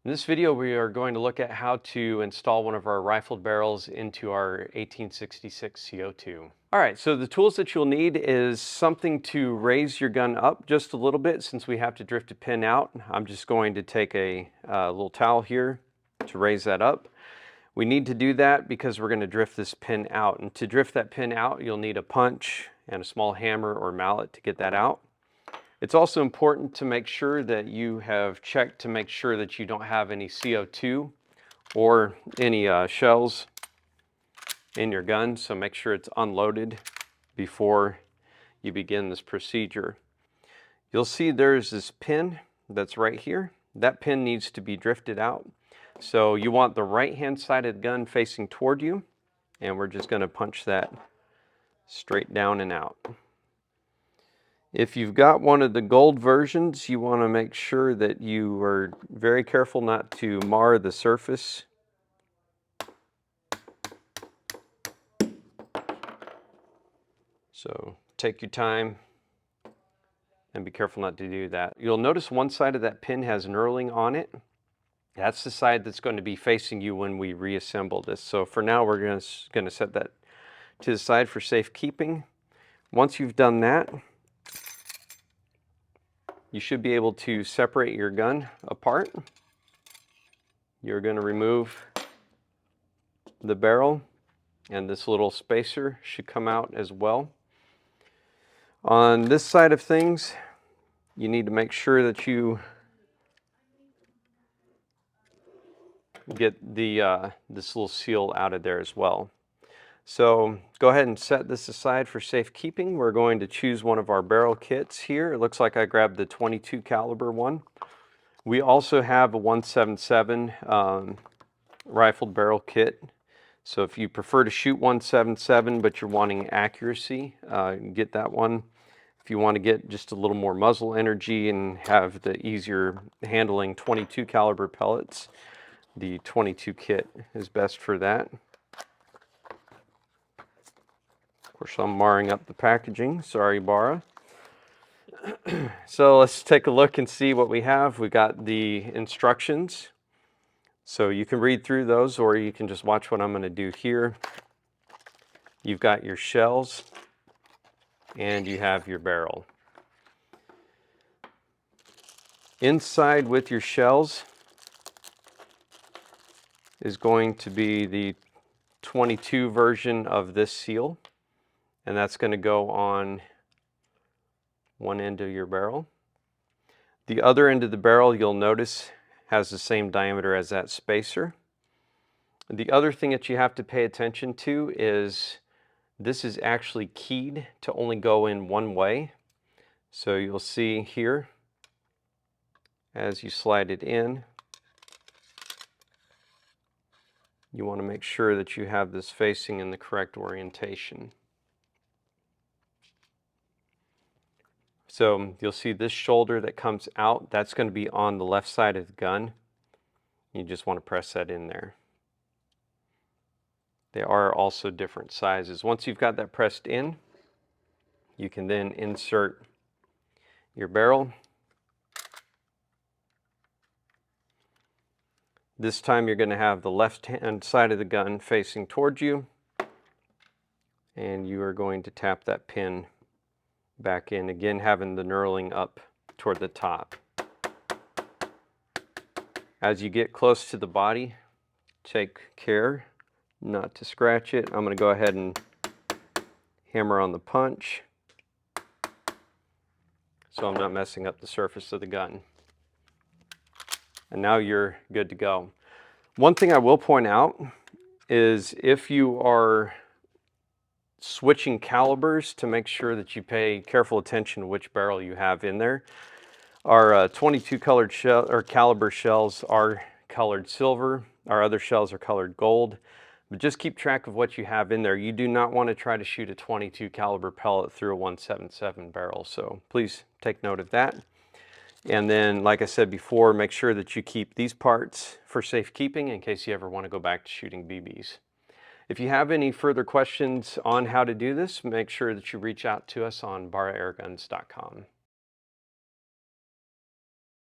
In this video, we are going to look at how to install one of our rifled barrels into our 1866 CO2. All right, so the tools that you'll need is something to raise your gun up just a little bit since we have to drift a pin out. I'm just going to take a little towel here to raise that up. We need to do that because we're going to drift this pin out. And to drift that pin out, you'll need a punch and a small hammer or mallet to get that out. It's also important to make sure that you have checked to make sure that you don't have any CO2 or any shells in your gun. So make sure it's unloaded before you begin this procedure. You'll see there's this pin that's right here. That pin needs to be drifted out. So you want the right hand side of the gun facing toward you, and we're just going to punch that straight down and out. If you've got one of the gold versions, you want to make sure that you are very careful not to mar the surface. So take your time and be careful not to do that. You'll notice one side of that pin has knurling on it. That's the side that's going to be facing you when we reassemble this. So for now, we're going to set that to the side for safekeeping. Once you've done that, you should be able to separate your gun apart. You're going to remove the barrel, and this little spacer should come out as well. On this side of things, you need to make sure that you get this little seal out of there as well. So go ahead and set this aside for safekeeping. We're going to choose one of our barrel kits here. It looks like I grabbed the 22 caliber one. We also have a 177 rifled barrel kit. So if you prefer to shoot 177 but you're wanting accuracy, get that one. If you want to get just a little more muzzle energy and have the easier handling 22 caliber pellets, the 22 kit is best for that. Of course, I'm marring up the packaging. Sorry, Barra. So let's take a look and see what we have. We got the instructions. So you can read through those, or you can just watch what I'm going to do here. You've got your shells and you have your barrel. Inside with your shells is going to be the 22 version of this seal, and that's going to go on one end of your barrel. The other end of the barrel, you'll notice, has the same diameter as that spacer. The other thing that you have to pay attention to is this is actually keyed to only go in one way. So you'll see here, as you slide it in, you want to make sure that you have this facing in the correct orientation. So you'll see this shoulder that comes out, that's going to be on the left side of the gun. You just want to press that in there. They are also different sizes. Once you've got that pressed in, you can then insert your barrel. This time you're going to have the left-hand side of the gun facing towards you, and you are going to tap that pin back in, again having the knurling up toward the top. As you get close to the body, take care not to scratch it. I'm going to go ahead and hammer on the punch so I'm not messing up the surface of the gun. And now you're good to go. One thing I will point out is if you are switching calibers, to make sure that you pay careful attention to which barrel you have in there. Our 22 colored shell or caliber shells are colored silver. Our other shells are colored gold. But just keep track of what you have in there. You do not want to try to shoot a 22 caliber pellet through a 177 barrel. So please take note of that. And then, like I said before, make sure that you keep these parts for safekeeping in case you ever want to go back to shooting BBs. If you have any further questions on how to do this, make sure that you reach out to us on barraairguns.com.